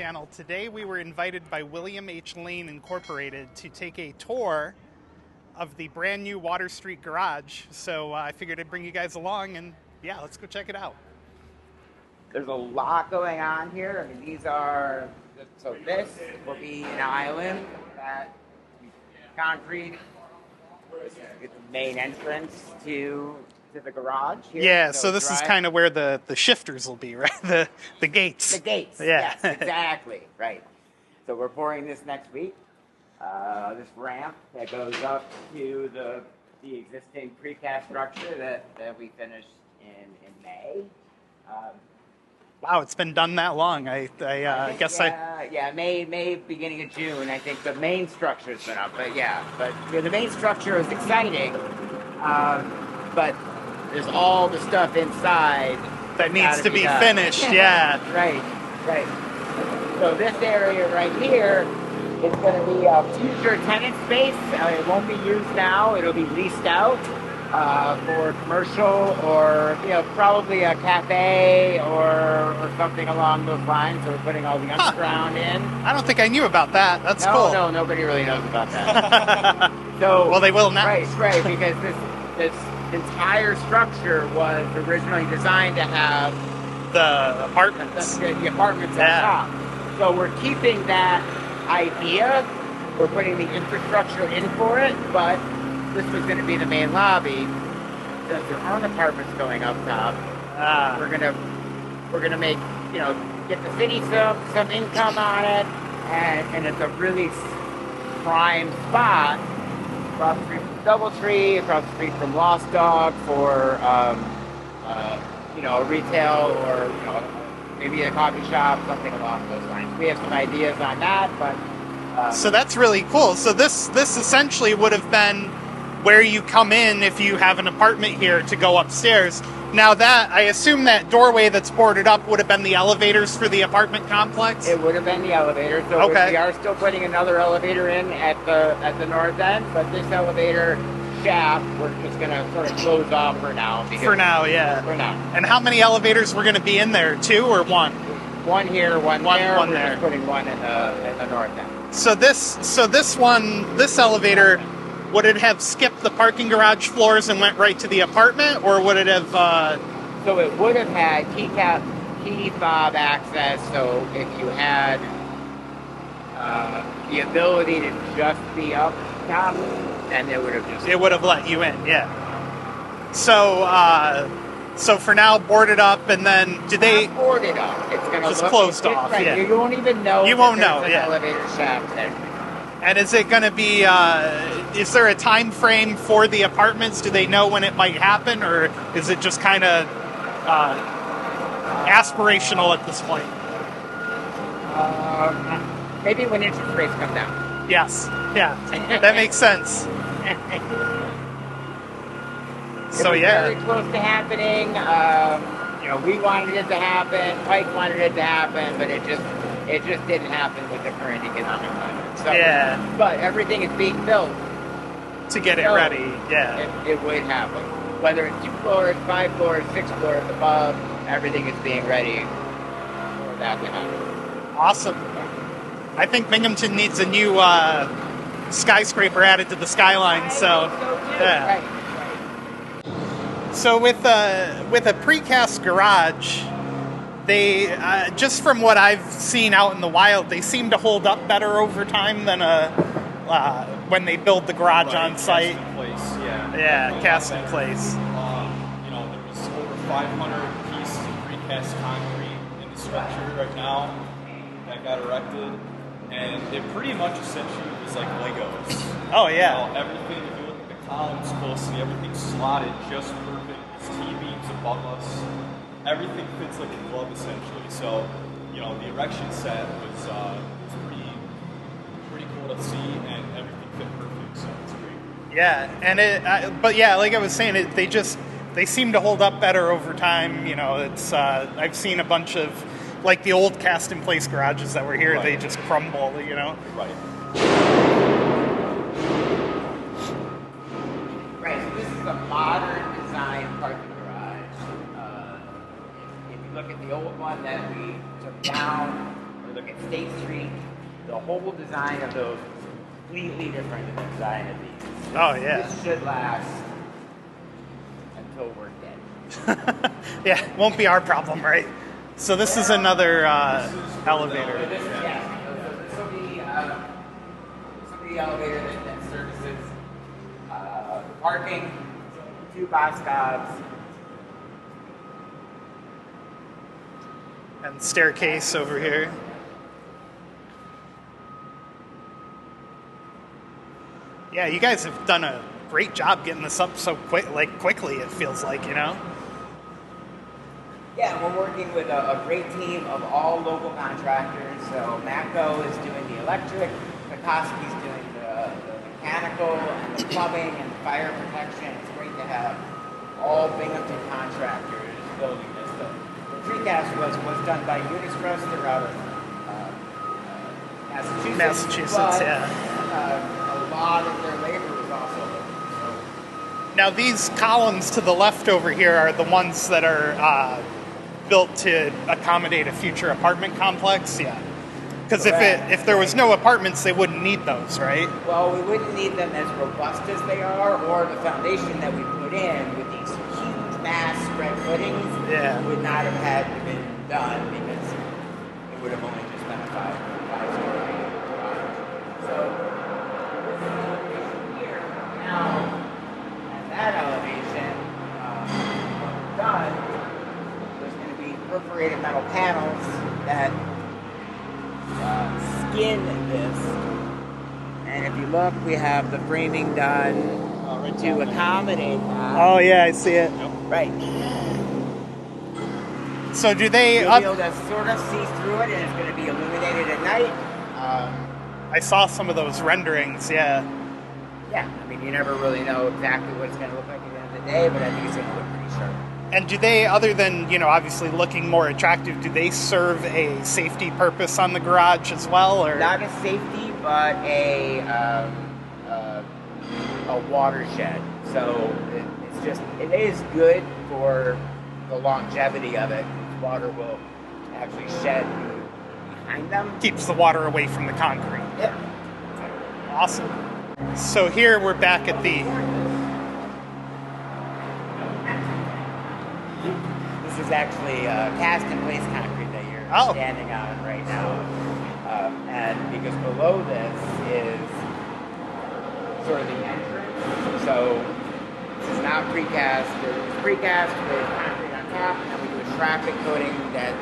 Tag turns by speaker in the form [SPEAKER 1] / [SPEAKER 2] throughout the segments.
[SPEAKER 1] channel. Today we were invited by William H. Lane Incorporated to take a tour of the brand new Water Street garage. So I figured I'd bring you guys along, and yeah, let's go check it out.
[SPEAKER 2] There's a lot going on here. I mean, these are, so this will be an island that concrete. This is the main entrance to the garage here.
[SPEAKER 1] Yeah, so this is kind of where the shifters will be, right? The gates.
[SPEAKER 2] The gates,
[SPEAKER 1] yeah.
[SPEAKER 2] Yes, exactly, right. So we're pouring this next week. This ramp that goes up to the existing precast structure that we finished in May.
[SPEAKER 1] Wow, it's been done that long. I guess
[SPEAKER 2] May, beginning of June. I think the main structure's been up, but the main structure is exciting, but there's all the stuff inside
[SPEAKER 1] that needs to be finished. Yeah,
[SPEAKER 2] right. So this area right here is going to be a future tenant space. It won't be used now. It'll be leased out for commercial, or probably a cafe or something along those lines. So we're putting all the underground in.
[SPEAKER 1] I don't think I knew about that. That's cool.
[SPEAKER 2] No, nobody really knows about that. So
[SPEAKER 1] well, they will now.
[SPEAKER 2] Right, because this entire structure was originally designed to have
[SPEAKER 1] the apartments.
[SPEAKER 2] The apartments on top. So we're keeping that idea. We're putting the infrastructure in for it, but this was going to be the main lobby. Since there aren't apartments going up top, we're gonna make get the city some income on it, and it's a really prime spot across the street from DoubleTree, across the street from Lost Dog for a retail or maybe a coffee shop, something along those lines. We have some ideas on that, but
[SPEAKER 1] so that's really cool. So this essentially would have been where you come in if you have an apartment here to go upstairs. Now that, I assume that doorway that's boarded up would have been the elevators for the apartment complex?
[SPEAKER 2] It would have been the elevator. So we are still putting another elevator in at the north end, but this elevator shaft we're just going to sort of close off for now.
[SPEAKER 1] For now. And how many elevators were going to be in there? 2 or 1?
[SPEAKER 2] One here, one there.
[SPEAKER 1] One
[SPEAKER 2] we're
[SPEAKER 1] there.
[SPEAKER 2] Just putting one in the north end.
[SPEAKER 1] So this elevator, would it have skipped the parking garage floors and went right to the apartment, or would it have?
[SPEAKER 2] So it would have had key fob access. So if you had the ability to just be up top, then it would have
[SPEAKER 1] let you in. Yeah. So for now, boarded up, and then do they
[SPEAKER 2] boarded up? It's going to
[SPEAKER 1] just closed off.
[SPEAKER 2] Right.
[SPEAKER 1] Yeah.
[SPEAKER 2] You won't even know.
[SPEAKER 1] You won't know.
[SPEAKER 2] An elevator shaft there.
[SPEAKER 1] And is it going to be, is there a time frame for the apartments? Do they know when it might happen, or is it just kind of aspirational at this point?
[SPEAKER 2] Maybe when interest rates come down.
[SPEAKER 1] Yes. Yeah. That makes sense. So,
[SPEAKER 2] it was very close to happening. We wanted it to happen. Pike wanted it to happen, but it just didn't happen with the current economic climate. So, but everything is being built
[SPEAKER 1] to get it ready. Yeah,
[SPEAKER 2] it would happen. Whether it's 2 floors, 5 floors, 6 floors above, everything is being ready for that to happen.
[SPEAKER 1] Awesome. I think Binghamton needs a new skyscraper added to the skyline. So yeah. Right. So with a precast garage, they, just from what I've seen out in the wild, they seem to hold up better over time than when they build the garage on site.
[SPEAKER 3] Cast in place, yeah.
[SPEAKER 1] Yeah, cast in place.
[SPEAKER 3] There was over 500 pieces of precast concrete in the structure right now that got erected, and it pretty much essentially was like Legos.
[SPEAKER 1] Oh yeah.
[SPEAKER 3] Everything, if you look at the columns closely, everything's slotted just perfect. There's T-beams above us. Everything fits like a glove, essentially. So, the erection set was pretty cool to see, and everything fit perfect. So it's great.
[SPEAKER 1] Yeah, and like I was saying, they seem to hold up better over time. It's I've seen a bunch of like the old cast-in-place garages that were here. Right. They just crumble.
[SPEAKER 3] Right.
[SPEAKER 2] Right. So this is a modern design parking garage. Look at the old one that we took down, or look at State Street. The whole design of those is completely different than the design of these.
[SPEAKER 1] Oh, yeah.
[SPEAKER 2] This should last until we're dead.
[SPEAKER 1] Yeah, won't be our problem, right? So this is another elevator.
[SPEAKER 2] This will be the elevator that services parking, 2 bus stops,
[SPEAKER 1] And staircase over here. Yeah, you guys have done a great job getting this up so quickly, it feels like, you know?
[SPEAKER 2] Yeah, we're working with a great team of all local contractors. So Matco is doing the electric, Mikoski's doing the mechanical and the plumbing and fire protection. It's great to have all Binghamton contractors building this. The precast was done by Unistrust. They're out of Massachusetts. But, a lot of their labor was also local. So.
[SPEAKER 1] Now these columns to the left over here are the ones that are built to accommodate a future apartment complex, yeah. Because if there was no apartments, they wouldn't need those, right?
[SPEAKER 2] Well, we wouldn't need them as robust as they are, or the foundation that we put in with these huge mass spread footings would not have had to been done because it would have only just been a five-story garage. So this elevation here now, and that elevation done. Perforated metal panels that skin this, and if you look, we have the framing done to accommodate that.
[SPEAKER 1] Oh yeah, I see it.
[SPEAKER 2] Right.
[SPEAKER 1] So do they?
[SPEAKER 2] You'll be able to sort of see through it, and it's going to be illuminated at night.
[SPEAKER 1] I saw some of those renderings. Yeah.
[SPEAKER 2] Yeah. I mean, you never really know exactly what it's going to look like at the end of the day, but I think it's going to look pretty sharp.
[SPEAKER 1] And do they, other than, obviously looking more attractive, do they serve a safety purpose on the garage as well? Or
[SPEAKER 2] not a safety, but a watershed. So it is good for the longevity of it. Water will actually shed behind them.
[SPEAKER 1] Keeps the water away from the concrete.
[SPEAKER 2] Yep.
[SPEAKER 1] Awesome. So here we're back at the...
[SPEAKER 2] This is actually cast-in-place concrete that you're standing on right now. And because below this is sort of the entrance. So this is not precast. It's precast with concrete on top, and then we do a traffic coating that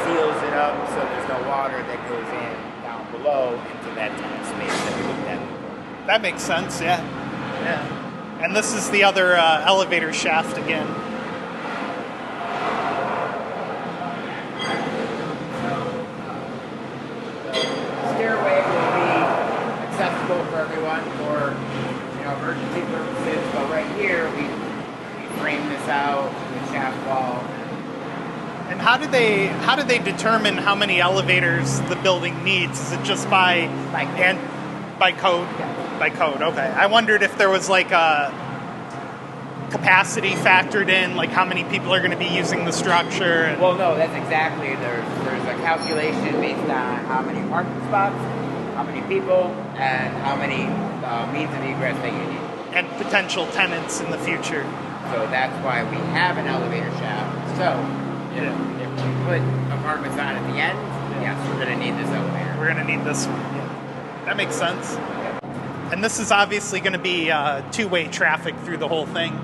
[SPEAKER 2] seals it up so there's no water that goes in down below into that tenant space that we looked at before.
[SPEAKER 1] That makes sense, yeah. Yeah. And this is the other elevator shaft again.
[SPEAKER 2] For everyone for emergency purposes, but right here we frame this out with shaft wall.
[SPEAKER 1] And how do they determine how many elevators the building needs? Is it just by code?
[SPEAKER 2] Yeah.
[SPEAKER 1] By code, okay. I wondered if there was like a capacity factored in, like how many people are going to be using the structure.
[SPEAKER 2] Well, no, that's exactly. There's a calculation based on how many parking spots, how many people, and how many means of egress that you need.
[SPEAKER 1] And potential tenants in the future.
[SPEAKER 2] So that's why we have an elevator shaft. So if we put apartments on at the end, yes, we're going to need this elevator.
[SPEAKER 1] We're going to need this one. Yeah. That makes sense. Okay. And this is obviously going to be two-way traffic through the whole thing.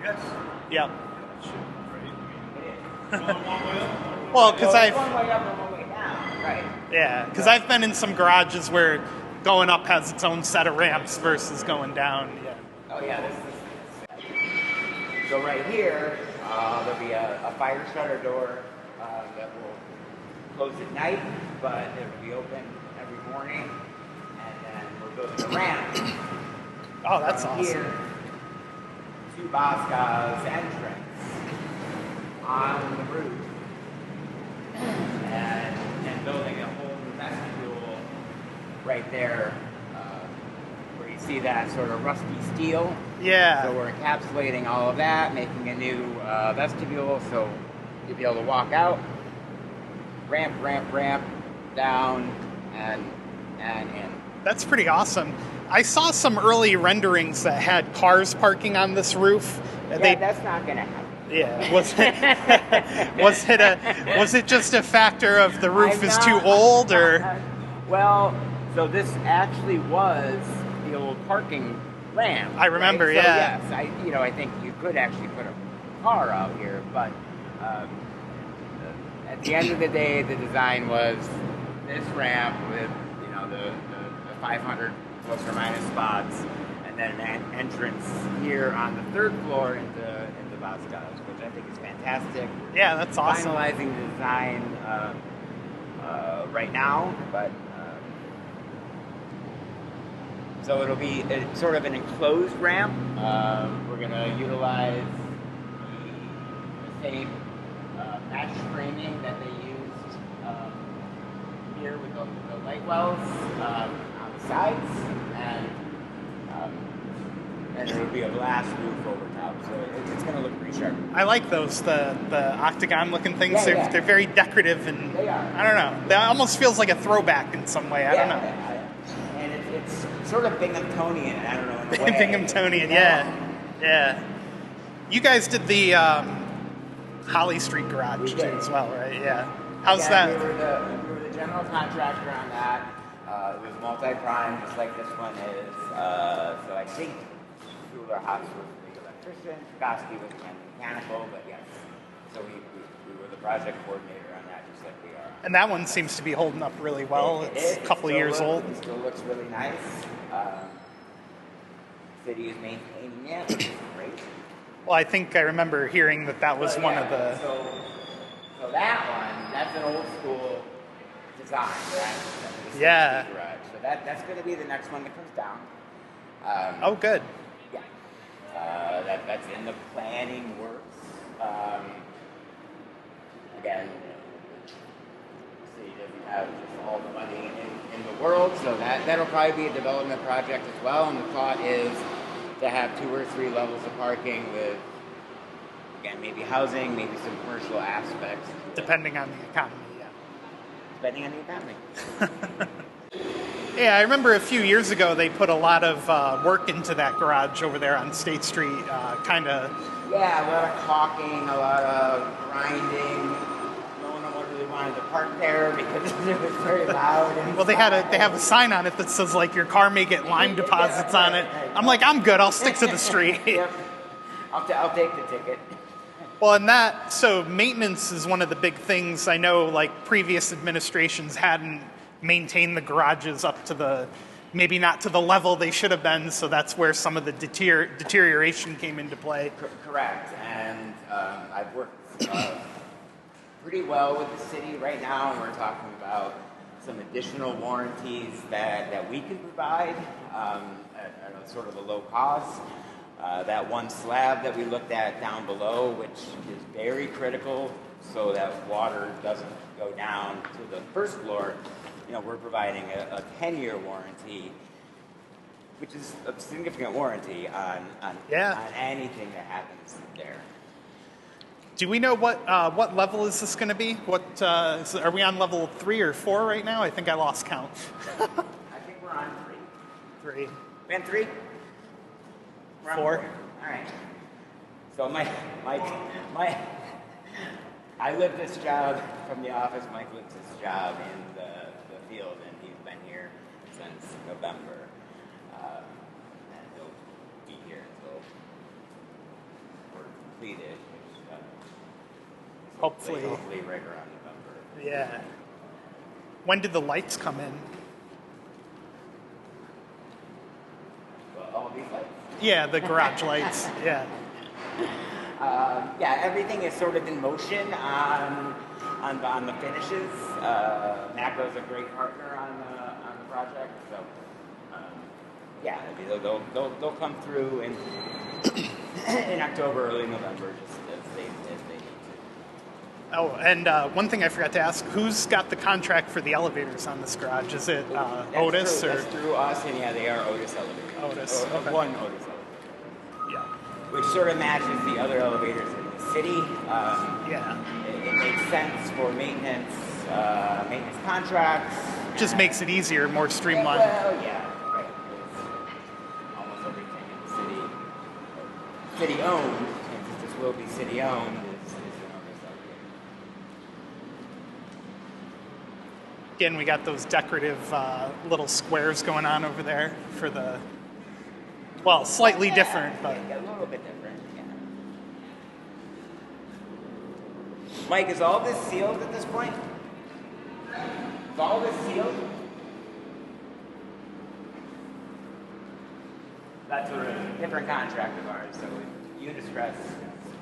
[SPEAKER 3] Yes.
[SPEAKER 1] Yeah.
[SPEAKER 3] Right.
[SPEAKER 1] Well, because I've...
[SPEAKER 2] one way up and one way down, right.
[SPEAKER 1] Yeah, because I've been in some garages where going up has its own set of ramps versus going down. Yeah.
[SPEAKER 2] Oh yeah, this is... So right here, there'll be a fire shutter door that will close at night, but it'll be open every morning, and then we're building a ramp.
[SPEAKER 1] Oh, that's awesome.
[SPEAKER 2] Here, to Bosca's entrance on the roof, and building a whole new vestibule right there where you see that sort of rusty steel.
[SPEAKER 1] Yeah.
[SPEAKER 2] So we're encapsulating all of that, making a new vestibule, so you'll be able to walk out, ramp, down, and in.
[SPEAKER 1] That's pretty awesome. I saw some early renderings that had cars parking on this roof.
[SPEAKER 2] Yeah, that's not going to happen.
[SPEAKER 1] Yeah, was it just a factor of the roof is too old, or?
[SPEAKER 2] Well, so this actually was the old parking ramp.
[SPEAKER 1] I remember,
[SPEAKER 2] right?
[SPEAKER 1] yeah.
[SPEAKER 2] So yes, I think you could actually put a car out here, but at the end of the day, the design was this ramp with the 500 plus or minus spots, and then an entrance here on the third floor into Facade, which I think is fantastic.
[SPEAKER 1] Yeah, that's awesome.
[SPEAKER 2] Finalizing the design right now, but so it'll be sort of an enclosed ramp. We're going to utilize the same mesh framing that they used here with the light wells on the sides, and it'll be a glass roof over top, so it's going to look pretty sharp.
[SPEAKER 1] I like those, the octagon looking things.
[SPEAKER 2] Yeah,
[SPEAKER 1] they're very decorative, and
[SPEAKER 2] they are.
[SPEAKER 1] I don't know. That almost feels like a throwback in some way. I don't know.
[SPEAKER 2] And it's sort of Binghamtonian, I don't know, in a way.
[SPEAKER 1] Binghamtonian, yeah. You guys did the Holly Street garage too, as well, right? Yeah. How's that?
[SPEAKER 2] We were the general contractor on that. It was multi-prime, just like this one is. So I think Schuler Haas was the electrician, Koski was the mechanical, but yes. So we were the project coordinator on that, just like we are.
[SPEAKER 1] And that one seems to be holding up really well. It's a couple of years old.
[SPEAKER 2] It still looks really nice. City is maintaining it, which is great.
[SPEAKER 1] Well, I think I remember hearing that was one of the...
[SPEAKER 2] So that one, that's an old school design, right?
[SPEAKER 1] Yeah.
[SPEAKER 2] Garage. So that's going to be the next one that comes down.
[SPEAKER 1] Oh, good.
[SPEAKER 2] Yeah. That's in the planning works. Again, the city doesn't have just all the money in the world, so that'll probably be a development project as well. And the thought is to have 2 or 3 levels of parking with, again, maybe housing, maybe some commercial aspects.
[SPEAKER 1] Depending on the economy, yeah.
[SPEAKER 2] Depending on the economy.
[SPEAKER 1] Yeah, I remember a few years ago they put a lot of work into that garage over there on State Street, kind of...
[SPEAKER 2] Yeah, a lot of caulking, a lot of grinding. No one really wanted to park there because it was very loud. And
[SPEAKER 1] well, they have a sign on it that says, like, your car may get lime deposits on it. I'm like, I'm good, I'll stick to the street.
[SPEAKER 2] Yep. I'll take the ticket.
[SPEAKER 1] Well, and so maintenance is one of the big things. I know, like, previous administrations hadn't maintained the garages up to maybe not to the level they should have been, so that's where some of the deterioration came into play.
[SPEAKER 2] Correct, and I've worked pretty well with the city right now, and we're talking about some additional warranties that we can provide at a sort of a low cost. That one slab that we looked at down below, which is very critical so that water doesn't go down to the first floor, we're providing a 10-year warranty, which is a significant warranty on anything that happens there.
[SPEAKER 1] Do we know what level is this going to be? Are we on level 3 or 4 right now? I think I lost count.
[SPEAKER 2] I think we're on 3.
[SPEAKER 1] 3.
[SPEAKER 2] We're on 3?
[SPEAKER 1] 4.
[SPEAKER 2] All right. So I lived this job from the office. Mike lives this job in the field, and he's been here since November. And he'll be here until we're completed, which
[SPEAKER 1] Hopefully
[SPEAKER 2] right around November.
[SPEAKER 1] Yeah. When did the lights come in?
[SPEAKER 2] Well, all these lights? Yeah,
[SPEAKER 1] the garage lights. Yeah.
[SPEAKER 2] Everything is sort of in motion on the finishes. NACO's a great partner on the project, so they'll come through in October, early November, just as they need to.
[SPEAKER 1] Oh, and one thing I forgot to ask, who's got the contract for the elevators on this garage? Is it Otis?
[SPEAKER 2] That's through us, and yeah, they are Otis elevators.
[SPEAKER 1] Otis, okay.
[SPEAKER 2] One Otis elevator.
[SPEAKER 1] Yeah.
[SPEAKER 2] Which sort of matches the other elevators in the city.
[SPEAKER 1] Yeah.
[SPEAKER 2] It makes sense for maintenance contracts.
[SPEAKER 1] Just makes it easier, more streamlined.
[SPEAKER 2] Well, yeah, right. Almost everything in the city owned, and since this will be city owned, is an Otis elevator.
[SPEAKER 1] Again, we got those decorative little squares going on over there for the, well, slightly different, but
[SPEAKER 2] Yeah, a little bit different, yeah. Mike, is all this sealed at this point? Is all this sealed? That's a different contract of ours, so Unistress is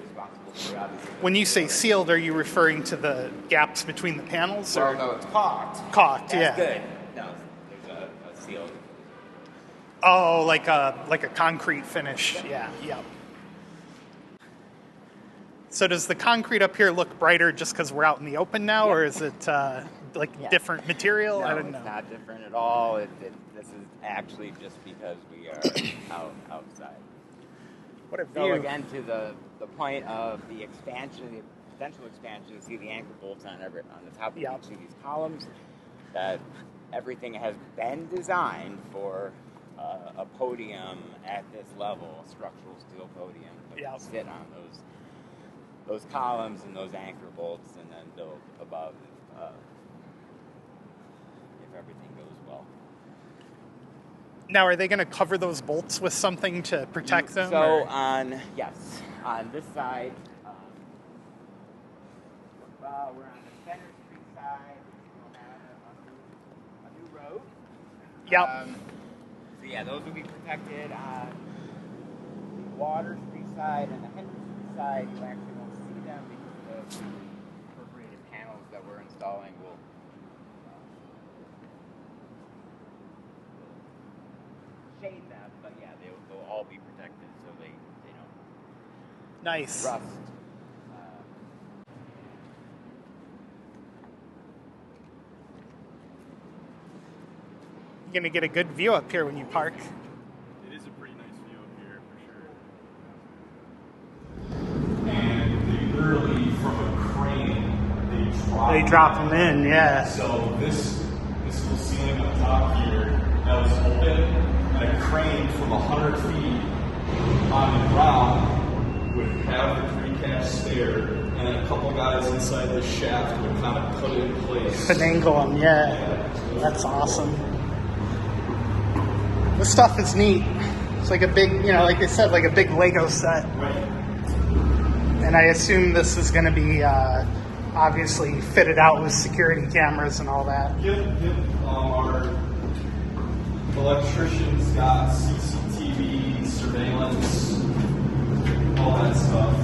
[SPEAKER 2] responsible for obviously.
[SPEAKER 1] when you say sealed, are you referring to the gaps between the panels?
[SPEAKER 2] Well,
[SPEAKER 1] Or
[SPEAKER 2] no, it's caulked.
[SPEAKER 1] caulked,
[SPEAKER 2] That's
[SPEAKER 1] yeah.
[SPEAKER 2] good. No, there's a sealed.
[SPEAKER 1] Oh, like a concrete finish. Yeah, yeah. So does the concrete up here look brighter just because we're out in the open now, or is it different material?
[SPEAKER 2] No,
[SPEAKER 1] I don't know.
[SPEAKER 2] It's not different at all. This is actually just because we are outside.
[SPEAKER 1] What a
[SPEAKER 2] So
[SPEAKER 1] view.
[SPEAKER 2] again, to the point of the expansion, the potential expansion, you see the anchor bolts on the top of
[SPEAKER 1] Yeah.
[SPEAKER 2] each of these columns. That everything has been designed for a podium at this level, a structural steel podium, that
[SPEAKER 1] Yeah.
[SPEAKER 2] will sit on those columns and those anchor bolts, and then build above if everything goes well.
[SPEAKER 1] Now, are they going to cover those bolts with something to protect them?
[SPEAKER 2] So
[SPEAKER 1] or-
[SPEAKER 2] on this side, we're on the Center Street side. We'll have a new road.
[SPEAKER 1] Yep.
[SPEAKER 2] So yeah, those will be protected on the Water Street side and the Henry Street side. You actually won't see them because the perforated panels that we're installing will shade them, but yeah, they'll all be protected so they don't
[SPEAKER 1] Nice.
[SPEAKER 2] rust.
[SPEAKER 1] You're going to get a good view up here when you park.
[SPEAKER 3] It is a pretty nice view up here, for sure. And they literally, from a crane,
[SPEAKER 1] They drop them in, yeah.
[SPEAKER 3] So this little ceiling up top here, that was open, and a crane from 100 feet on the ground would have the precast stair, and then a couple guys inside the shaft would kind of put it in place.
[SPEAKER 1] Finagle them, yeah. That's awesome. This stuff is neat. It's like a big, like they said, like a big Lego set.
[SPEAKER 3] Right.
[SPEAKER 1] And I assume this is going to be obviously fitted out with security cameras and all that.
[SPEAKER 3] Yep. Our electricians got CCTV, surveillance, all that stuff.